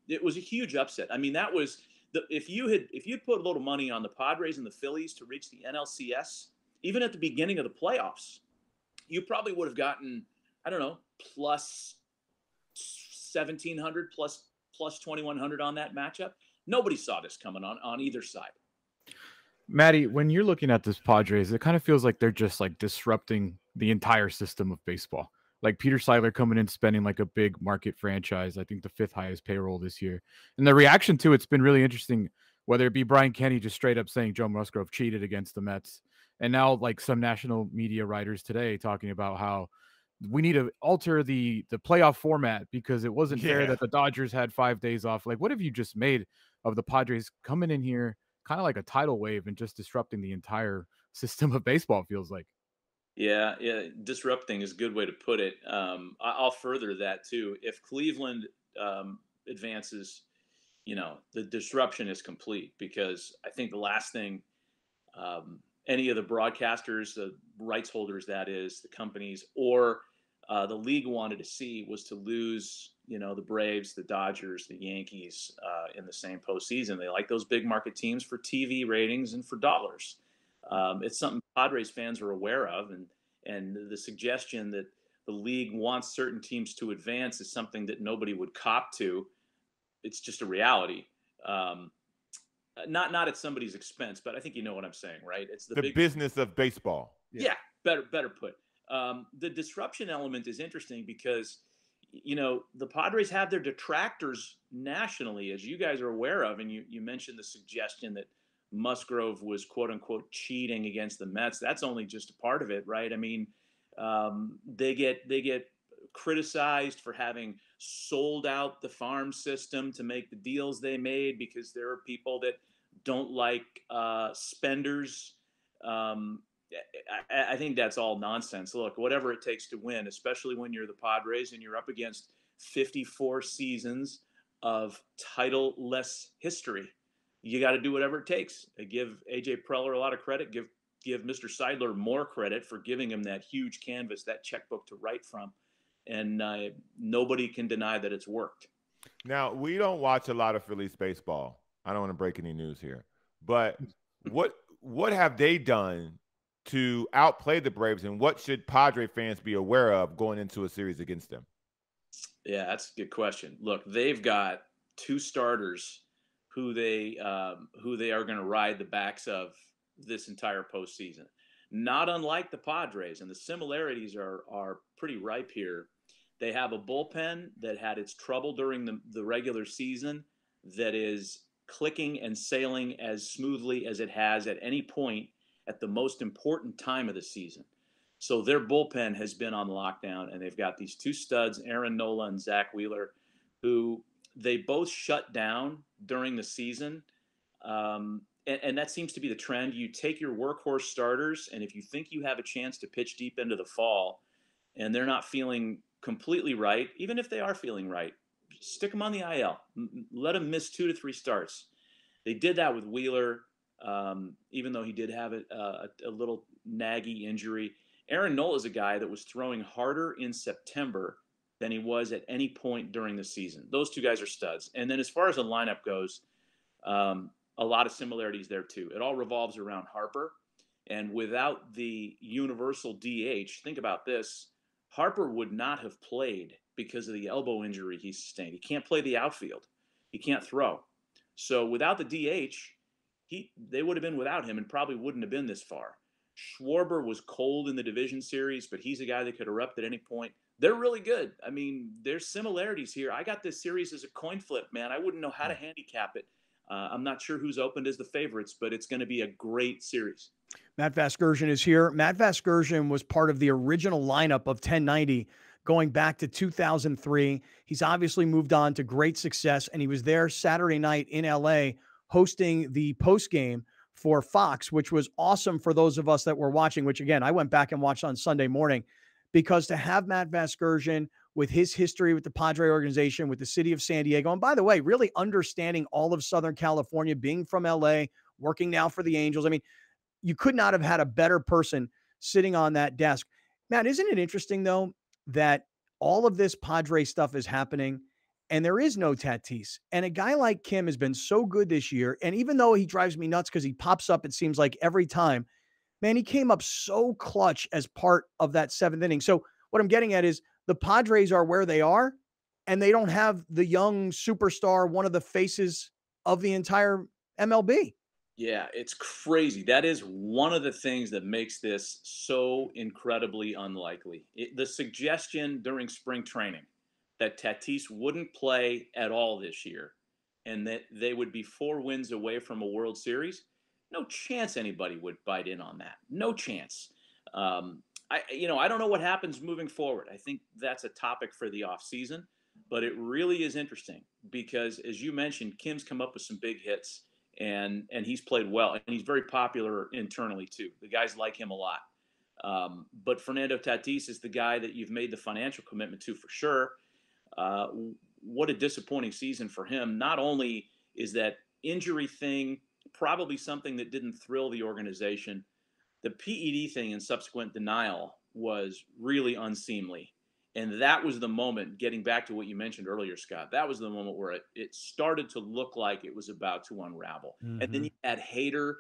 It was a huge upset. I mean, that was if you'd put a little money on the Padres and the Phillies to reach the NLCS, even at the beginning of the playoffs, you probably would have gotten, I don't know, plus 1,700, plus 2,100 on that matchup. Nobody saw this coming on either side. Maddie, when you're looking at this Padres, it kind of feels like they're just like disrupting the entire system of baseball. Like Peter Seidler coming in, spending like a big market franchise, I think the 5th highest payroll this year. And the reaction to it's been really interesting, whether it be Brian Kenny just straight up saying Joe Musgrove cheated against the Mets. And now like some national media writers today talking about how we need to alter the playoff format because it wasn't fair that the Dodgers had 5 days off. Like, what have you just made of the Padres coming in here kind of like a tidal wave and just disrupting the entire system of baseball, feels like? Yeah, disrupting is a good way to put it. I'll further that too. If Cleveland advances, the disruption is complete, because I think the last thing any of the broadcasters, the rights holders, that is, the companies, or the league wanted to see was to lose, the Braves, the Dodgers, the Yankees in the same postseason. They like those big market teams for TV ratings and for dollars. It's something Padres fans are aware of, and the suggestion that the league wants certain teams to advance is something that nobody would cop to. It's just a reality. Not at somebody's expense, but I think you know what I'm saying, right? It's the big business of baseball. Yeah, better put. The disruption element is interesting because, the Padres have their detractors nationally, as you guys are aware of, and you mentioned the suggestion that Musgrove was quote unquote cheating against the Mets. That's only just a part of it, right? I mean, they get criticized for having sold out the farm system to make the deals they made because there are people that don't like spenders. I think that's all nonsense. Look, whatever it takes to win, especially when you're the Padres and you're up against 54 seasons of title-less history, you got to do whatever it takes. I give A.J. Preller a lot of credit. Give Mr. Seidler more credit for giving him that huge canvas, that checkbook to write from. And nobody can deny that it's worked. Now, we don't watch a lot of Phillies baseball. I don't want to break any news here. But what have they done to outplay the Braves, and what should Padre fans be aware of going into a series against them? Yeah, that's a good question. Look, they've got 2 starters who they are going to ride the backs of this entire postseason. Not unlike the Padres, and the similarities are pretty ripe here. They have a bullpen that had its trouble during the regular season that is clicking and sailing as smoothly as it has at any point at the most important time of the season. So their bullpen has been on lockdown, and they've got these 2 studs, Aaron Nola and Zach Wheeler, who they both shut down during the season. And that seems to be the trend. You take your workhorse starters, and if you think you have a chance to pitch deep into the fall and they're not feeling completely right, even if they are feeling right, stick them on the IL. Let them miss 2 to 3 starts. They did that with Wheeler, even though he did have a little naggy injury. Aaron Nola is a guy that was throwing harder in September than he was at any point during the season. Those two guys are studs. And then as far as the lineup goes, a lot of similarities there too. It all revolves around Harper. And without the universal DH, think about this, Harper would not have played because of the elbow injury he sustained. He can't play the outfield. He can't throw. So without the DH, they would have been without him and probably wouldn't have been this far. Schwarber was cold in the division series, but he's a guy that could erupt at any point. They're really good. I mean, there's similarities here. I got this series as a coin flip, man. I wouldn't know how to handicap it. I'm not sure who's opened as the favorites, but it's going to be a great series. Matt Vasgersian is here. Matt Vasgersian was part of the original lineup of 1090 going back to 2003. He's obviously moved on to great success, and he was there Saturday night in LA hosting the postgame for Fox, which was awesome for those of us that were watching, which, again, I went back and watched on Sunday morning, because to have Matt Vasgersian with his history with the Padre organization, with the city of San Diego, and by the way, really understanding all of Southern California, being from LA, working now for the Angels. I mean, you could not have had a better person sitting on that desk. Matt, isn't it interesting, though, that all of this Padre stuff is happening and there is no Tatis? And a guy like Kim has been so good this year. And even though he drives me nuts because he pops up, it seems like every time, man, he came up so clutch as part of that 7th inning. So what I'm getting at is the Padres are where they are, and they don't have the young superstar, one of the faces of the entire MLB. Yeah, it's crazy. That is one of the things that makes this so incredibly unlikely. The suggestion during spring training that Tatis wouldn't play at all this year and that they would be 4 wins away from a World Series, no chance anybody would bite in on that. No chance. I don't know what happens moving forward. I think that's a topic for the offseason, but it really is interesting because, as you mentioned, Kim's come up with some big hits. And he's played well, and he's very popular internally too. The guys like him a lot. But Fernando Tatis is the guy that you've made the financial commitment to for sure. What a disappointing season for him. Not only is that injury thing probably something that didn't thrill the organization, the PED thing and subsequent denial was really unseemly. And that was the moment, getting back to what you mentioned earlier, Scott, that was the moment where it started to look like it was about to unravel. Mm-hmm. And then you had Hader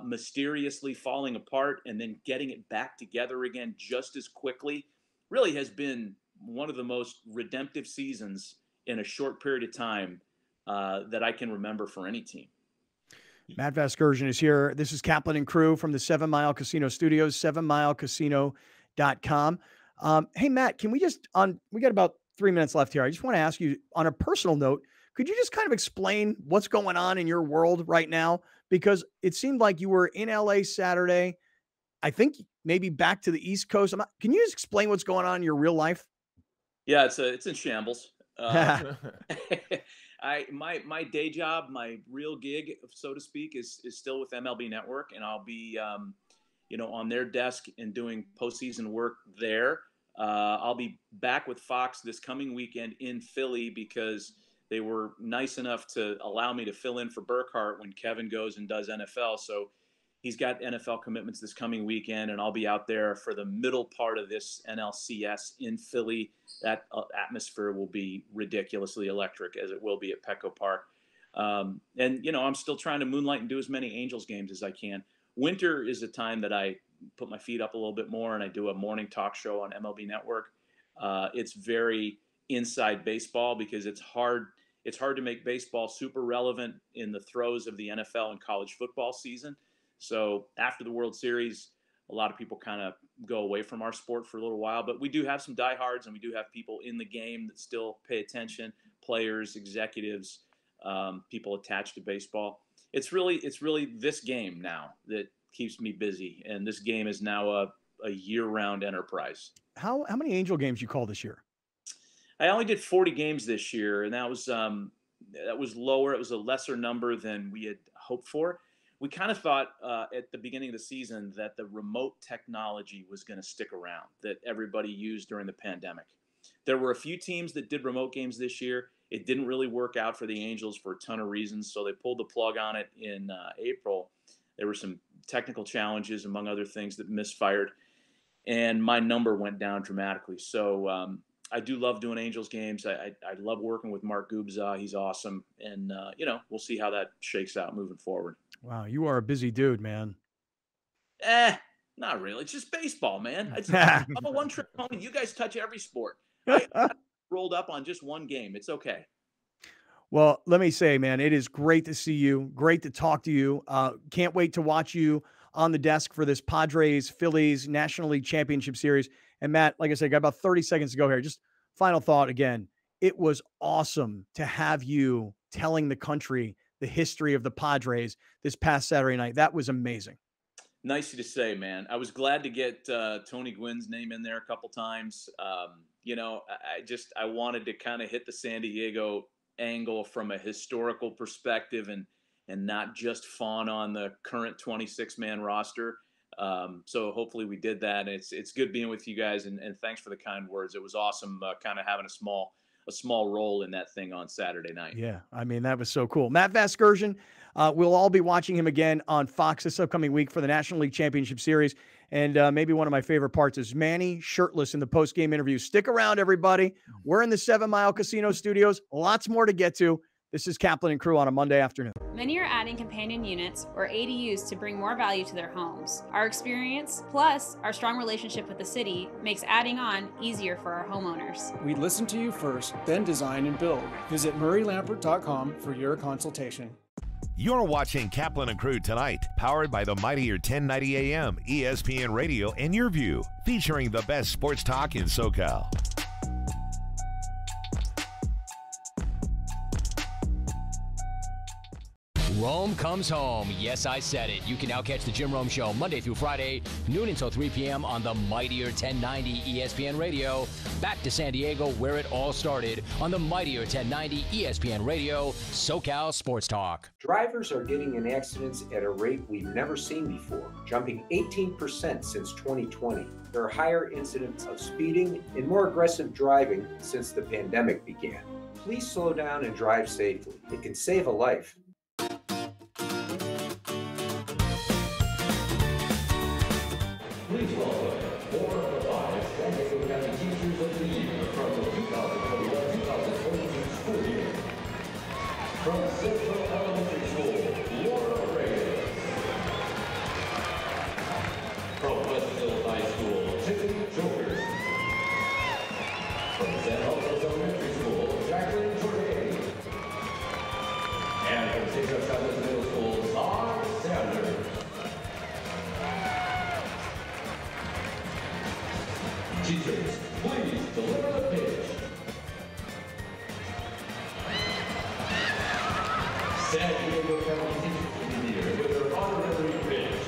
mysteriously falling apart and then getting it back together again just as quickly. Really has been one of the most redemptive seasons in a short period of time that I can remember for any team. Matt Vasgersian is here. This is Kaplan and Crew from the 7 Mile Casino Studios, 7milecasino.com. Hey, Matt, can we we got about 3 minutes left here. I just want to ask you on a personal note, could you just kind of explain what's going on in your world right now? Because it seemed like you were in LA Saturday, I think maybe back to the East Coast. Can you just explain what's going on in your real life? Yeah, it's in shambles. My day job, my real gig, so to speak, is still with MLB Network, and I'll be on their desk and doing postseason work there. I'll be back with Fox this coming weekend in Philly because they were nice enough to allow me to fill in for Burkhart when Kevin goes and does NFL. So he's got NFL commitments this coming weekend, and I'll be out there for the middle part of this NLCS in Philly. That atmosphere will be ridiculously electric, as it will be at Petco Park. And I'm still trying to moonlight and do as many Angels games as I can. Winter is a time that I put my feet up a little bit more, and I do a morning talk show on MLB Network. It's very inside baseball because it's hard to make baseball super relevant in the throes of the NFL and college football season. So after the World Series, a lot of people kind of go away from our sport for a little while, but we do have some diehards, and we do have people in the game that still pay attention, players, executives, people attached to baseball. It's really this game now that keeps me busy, and this game is now a year-round enterprise. How many Angel games you call this year? I only did 40 games this year, and that was lower. It was a lesser number than we had hoped for. We kind of thought at the beginning of the season that the remote technology was going to stick around, that everybody used during the pandemic. There were a few teams that did remote games this year. It didn't really work out for the Angels for a ton of reasons, so they pulled the plug on it in April. There were some technical challenges, among other things, that misfired, and my number went down dramatically. So I do love doing Angels games. I love working with Mark Gubza. He's awesome, and we'll see how that shakes out moving forward. Wow, you are a busy dude, man. Not really. It's just baseball, man. I'm a one-trick pony. You guys touch every sport. I rolled up on just one game. It's okay. Well, let me say, man, it is great to see you. Great to talk to you. Can't wait to watch you on the desk for this Padres-Phillies National League Championship Series. And Matt, like I said, got about 30 seconds to go here. Just final thought again. It was awesome to have you telling the country the history of the Padres this past Saturday night. That was amazing. Nice of you to say, man. I was glad to get Tony Gwynn's name in there a couple times. I wanted to kind of hit the San Diego angle from a historical perspective and not just fawn on the current 26-man roster. So hopefully we did that. It's good being with you guys, and thanks for the kind words. It was awesome kind of having a small role in that thing on Saturday night. Yeah, I mean, that was so cool. Matt Vasgersian, we'll all be watching him again on Fox this upcoming week for the National League Championship Series. And maybe one of my favorite parts is Manny shirtless in the post-game interview. Stick around, everybody. We're in the 7 Mile Casino Studios. Lots more to get to. This is Kaplan and Crew on a Monday afternoon. Many are adding companion units or ADUs to bring more value to their homes. Our experience, plus our strong relationship with the city, makes adding on easier for our homeowners. We listen to you first, then design and build. Visit MurrayLampert.com for your consultation. You're watching Kaplan and Crew tonight, powered by the mightier 1090 AM, ESPN Radio, and Your View, featuring the best sports talk in SoCal. Rome comes home. Yes, I said it. You can now catch the Jim Rome Show Monday through Friday, noon until 3 p.m. on the mightier 1090 ESPN Radio. Back to San Diego, where it all started, on the mightier 1090 ESPN Radio, SoCal Sports Talk. Drivers are getting in accidents at a rate we've never seen before, jumping 18% since 2020. There are higher incidents of speeding and more aggressive driving since the pandemic began. Please slow down and drive safely. It can save a life. Please welcome 4 of the 5 San Diego County Teachers of the Year from the 2021-2022 school year. From Central Elementary School, Laura Reyes. From Westville High School, Tiffany Jokers. From San Jose Elementary School, Jacqueline Jordan. And from St. Joe Chavez Middle School, Todd Sanders. Teachers, please deliver the pitch. San Diego County Teachers of the Year with their honorary pitch.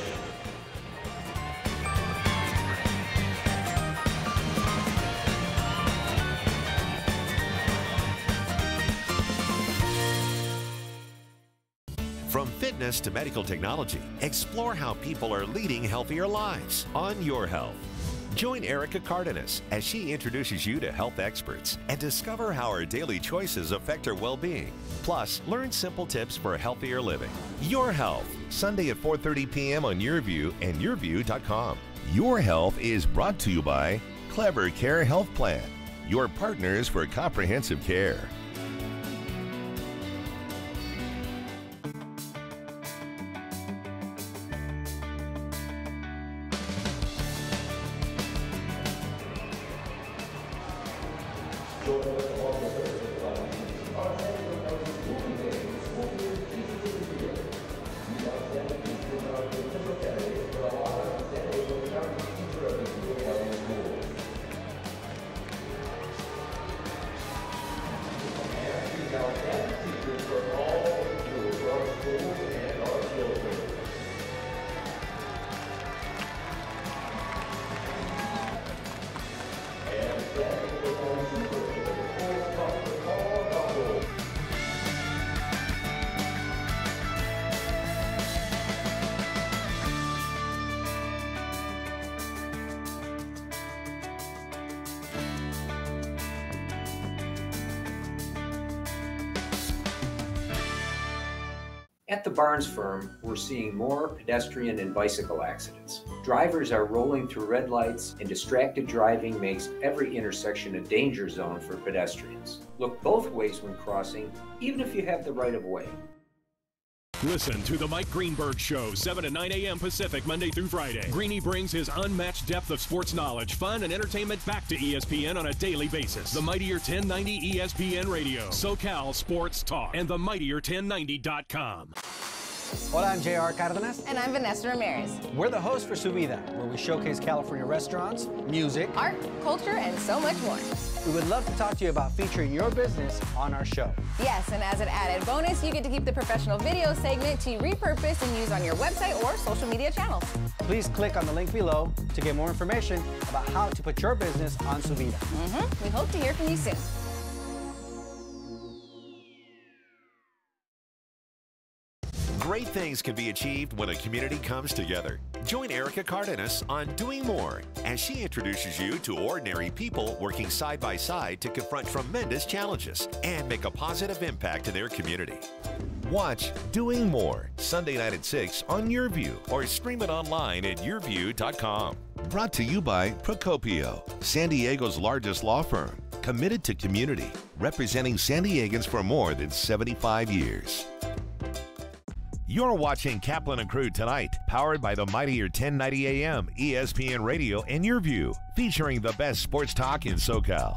From fitness to medical technology, explore how people are leading healthier lives on Your Health. Join Erica Cardenas as she introduces you to health experts and discover how our daily choices affect our well-being. Plus, learn simple tips for healthier living. Your Health, Sunday at 4:30 p.m. on Your View and YourView.com. Your Health is brought to you by Clever Care Health Plan, your partners for comprehensive care. At the Barnes firm, we're seeing more pedestrian and bicycle accidents. Drivers are rolling through red lights, and distracted driving makes every intersection a danger zone for pedestrians. Look both ways when crossing, even if you have the right of way. Listen to The Mike Greenberg Show, 7 to 9 a.m. Pacific, Monday through Friday. Greeny brings his unmatched depth of sports knowledge, fun, and entertainment back to ESPN on a daily basis. The Mightier 1090 ESPN Radio, SoCal Sports Talk, and themightier1090.com. Hola, I'm JR Cardenas. And I'm Vanessa Ramirez. We're the hosts for Subida, where we showcase California restaurants, music, art, culture, and so much more. We would love to talk to you about featuring your business on our show. Yes, and as an added bonus, you get to keep the professional video segment to repurpose and use on your website or social media channels. Please click on the link below to get more information about how to put your business on Subida. We hope to hear from you soon. Great things can be achieved when a community comes together. Join Erica Cardenas on Doing More as she introduces you to ordinary people working side by side to confront tremendous challenges and make a positive impact in their community. Watch Doing More Sunday night at 6 on YourView or stream it online at yourview.com. Brought to you by Procopio, San Diego's largest law firm, committed to community, representing San Diegans for more than 75 years. You're watching Kaplan and Crew tonight, powered by the Mightier 1090 AM, ESPN Radio, and YourView, featuring the best sports talk in SoCal.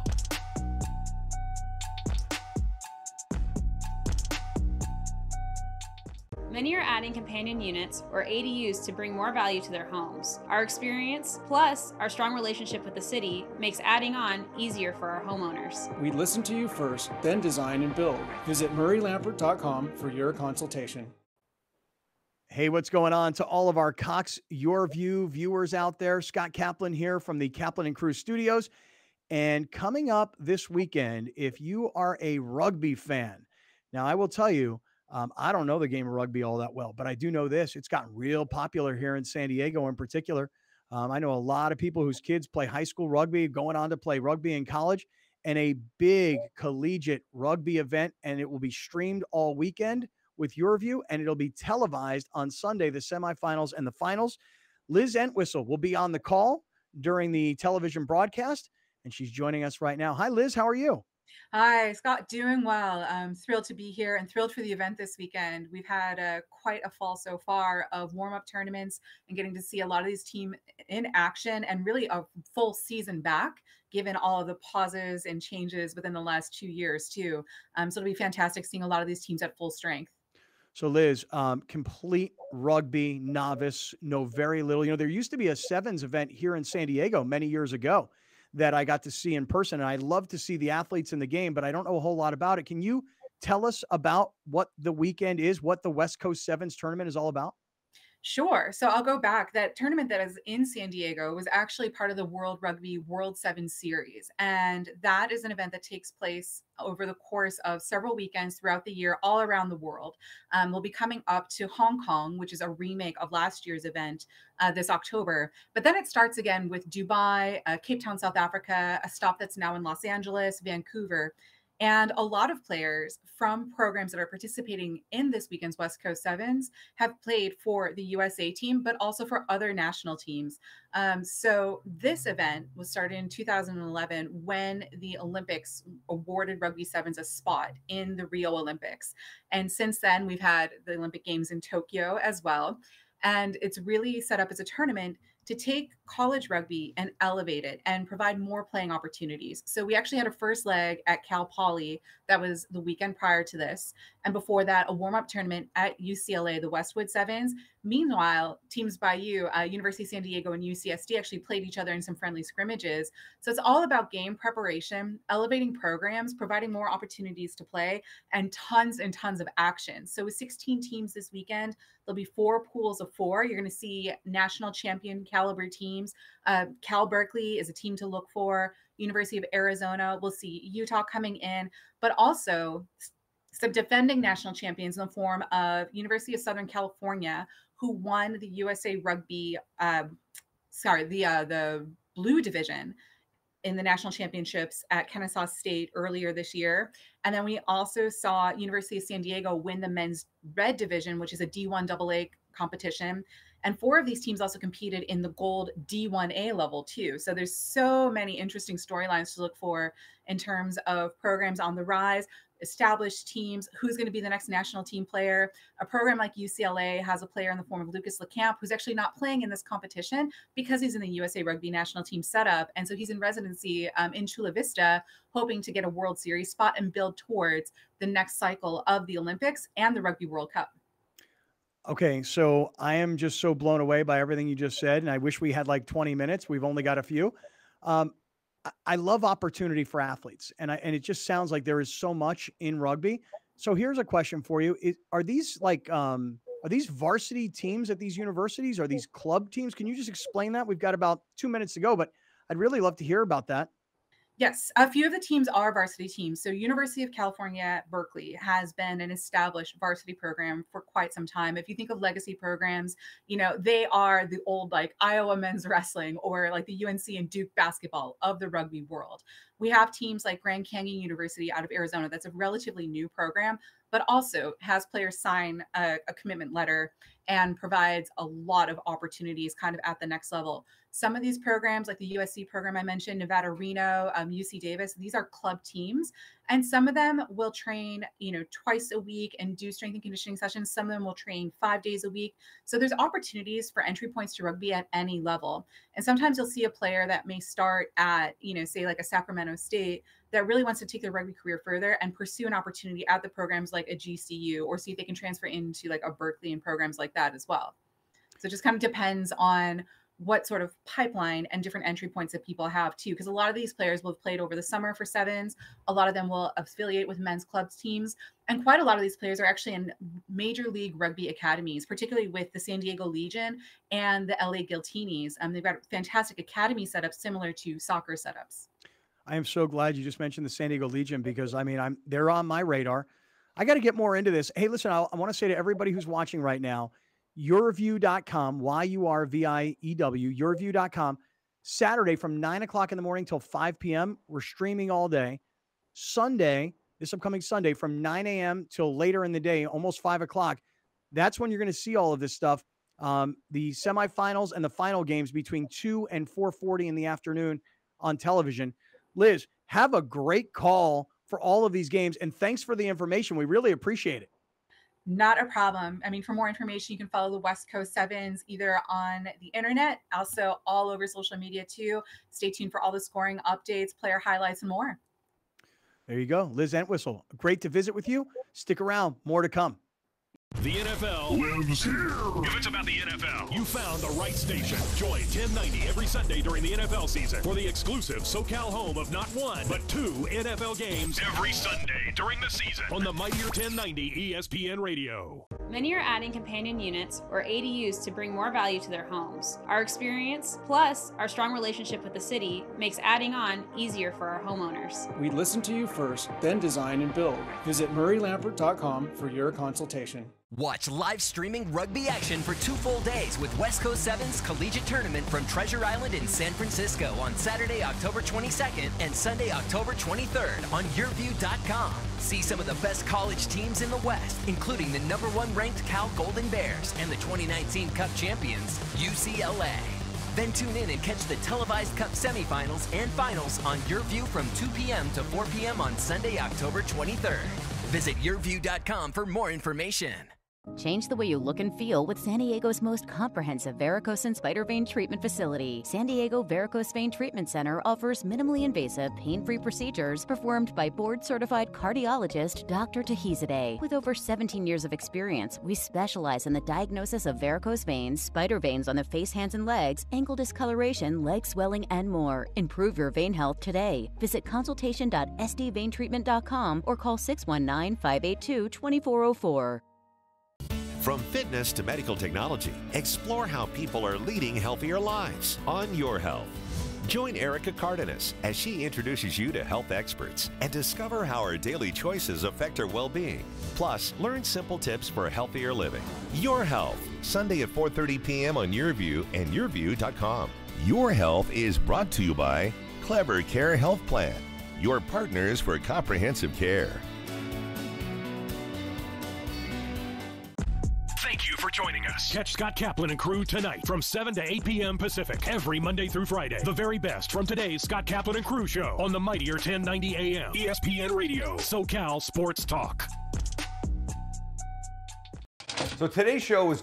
Many are adding companion units or ADUs to bring more value to their homes. Our experience, plus our strong relationship with the city, makes adding on easier for our homeowners. We listen to you first, then design and build. Visit murraylampert.com for your consultation. Hey, what's going on to all of our Cox Your View viewers out there? Scott Kaplan here from the Kaplan and Crew Studios. And coming up this weekend, if you are a rugby fan, now I will tell you, I don't know the game of rugby all that well, but I do know this. It's gotten real popular here in San Diego in particular. I know a lot of people whose kids play high school rugby, going on to play rugby in college, and a big collegiate rugby event, and it will be streamed all weekend with YourView, and it'll be televised on Sunday, the semifinals and the finals. Liz Entwistle will be on the call during the television broadcast, and she's joining us right now. Hi, Liz. How are you? Hi, Scott. Doing well. I'm thrilled to be here and thrilled for the event this weekend. We've had quite a fall so far of warm-up tournaments and getting to see a lot of these teams in action and really a full season back, given all of the pauses and changes within the last 2 years, too. So it'll be fantastic seeing a lot of these teams at full strength. So Liz, complete rugby novice, know very little. You know, there used to be a sevens event here in San Diego many years ago that I got to see in person. And I love to see the athletes in the game, but I don't know a whole lot about it. Can you tell us about what the weekend is, what the West Coast Sevens tournament is all about? Sure. So I'll go back. That tournament that is in San Diego was actually part of the World Rugby World Sevens Series. And that is an event that takes place over the course of several weekends throughout the year, all around the world. We'll be coming up to Hong Kong, which is a remake of last year's event this October. But then it starts again with Dubai, Cape Town, South Africa, a stop that's now in Los Angeles, Vancouver. And a lot of players from programs that are participating in this weekend's West Coast Sevens have played for the USA team, but also for other national teams. So this event was started in 2011 when the Olympics awarded Rugby Sevens a spot in the Rio Olympics. And since then, we've had the Olympic Games in Tokyo as well. And it's really set up as a tournament to take college rugby and elevate it and provide more playing opportunities. So we actually had a first leg at Cal Poly that was the weekend prior to this. And before that, a warm-up tournament at UCLA, the Westwood Sevens. Meanwhile, teams by University of San Diego and UCSD actually played each other in some friendly scrimmages. So it's all about game preparation, elevating programs, providing more opportunities to play, and tons of action. So with 16 teams this weekend, there'll be 4 pools of 4. You're going to see national champion caliber teams. Cal Berkeley is a team to look for. University of Arizona, we'll see Utah coming in, but also some defending national champions in the form of University of Southern California, who won the USA Rugby, the Blue Division in the national championships at Kennesaw State earlier this year. And then we also saw University of San Diego win the men's red division, which is a D1 AA competition. And 4 of these teams also competed in the gold D1A level too. So there's so many interesting storylines to look for in terms of programs on the rise, established teams, who's going to be the next national team player. A program like UCLA has a player in the form of Lucas LeCamp, who's actually not playing in this competition because he's in the USA Rugby national team setup. And so he's in residency in Chula Vista, hoping to get a World Series spot and build towards the next cycle of the Olympics and the Rugby World Cup. Okay, so I am just so blown away by everything you just said, and I wish we had like 20 minutes. We've only got a few. I love opportunity for athletes, and it just sounds like there is so much in rugby. So here's a question for you: are these varsity teams at these universities? Are these club teams? Can you just explain that? We've got about 2 minutes to go, but I'd really love to hear about that. Yes, a few of the teams are varsity teams. So University of California, Berkeley has been an established varsity program for quite some time. If you think of legacy programs, they are the old like Iowa men's wrestling or like the UNC and Duke basketball of the rugby world. We have teams like Grand Canyon University out of Arizona. That's a relatively new program, but also has players sign a commitment letter and provides a lot of opportunities kind of at the next level. Some of these programs, like the USC program I mentioned, Nevada, Reno, UC Davis, these are club teams. And some of them will train, twice a week and do strength and conditioning sessions. Some of them will train 5 days a week. So there's opportunities for entry points to rugby at any level. And sometimes you'll see a player that may start at, say like a Sacramento State that really wants to take their rugby career further and pursue an opportunity at the programs like a GCU, or see if they can transfer into like a Berkeley and programs like that as well. So it just kind of depends on what sort of pipeline and different entry points that people have too, because a lot of these players will have played over the summer for sevens. A lot of them will affiliate with men's clubs teams, and quite a lot of these players are actually in major league rugby academies, particularly with the San Diego Legion and the LA Giltinis. They've got fantastic academy setups similar to soccer setups. I am so glad you just mentioned the San Diego Legion, because they're on my radar. I got to get more into this. Hey, listen, I want to say to everybody who's watching right now, yourview.com, YURVIEW, yourview.com, Saturday from 9 o'clock in the morning till 5 p.m. We're streaming all day. Sunday, this upcoming Sunday, from 9 a.m. till later in the day, almost 5 o'clock. That's when you're going to see all of this stuff. The semifinals and the final games between 2 and 4:40 in the afternoon on television. Liz, have a great call for all of these games, and thanks for the information. We really appreciate it. Not a problem. For more information, you can follow the West Coast Sevens either on the internet, also all over social media too. Stay tuned for all the scoring updates, player highlights, and more. There you go. Liz Entwistle, great to visit with you. Stick around. More to come. The NFL lives here. If it's about the NFL, you found the right station. Join 1090 every Sunday during the NFL season for the exclusive SoCal home of not one, but 2 NFL games every Sunday during the season on the Mightier 1090 ESPN Radio. Many are adding companion units or ADUs to bring more value to their homes. Our experience, plus our strong relationship with the city, makes adding on easier for our homeowners. We listen to you first, then design and build. Visit murraylampert.com for your consultation. Watch live streaming rugby action for 2 full days with West Coast Sevens Collegiate Tournament from Treasure Island in San Francisco on Saturday, October 22nd and Sunday, October 23rd on yourview.com. See some of the best college teams in the West, including the #1 ranked Cal Golden Bears and the 2019 Cup champions, UCLA. Then tune in and catch the televised Cup semifinals and finals on YourView from 2 p.m. to 4 p.m. on Sunday, October 23rd. Visit yourview.com for more information. Change the way you look and feel with San Diego's most comprehensive varicose and spider vein treatment facility. San Diego Varicose Vein Treatment Center offers minimally invasive, pain-free procedures performed by board-certified cardiologist Dr. Tahizadeh. With over 17 years of experience, we specialize in the diagnosis of varicose veins, spider veins on the face, hands, and legs, ankle discoloration, leg swelling, and more. Improve your vein health today. Visit consultation.sdveintreatment.com or call 619-582-2404. From fitness to medical technology, explore how people are leading healthier lives on Your Health. Join Erica Cardenas as she introduces you to health experts and discover how our daily choices affect our well-being. Plus, learn simple tips for healthier living. Your Health, Sunday at 4:30 p.m. on YourView and yourview.com. Your Health is brought to you by Clever Care Health Plan, your partners for comprehensive care. Thank you for joining us. Catch Scott Kaplan and crew tonight from 7 to 8 p.m. Pacific every Monday through Friday. The very best from today's Scott Kaplan and crew show on the mightier 1090 AM ESPN Radio, SoCal Sports Talk. So today's show is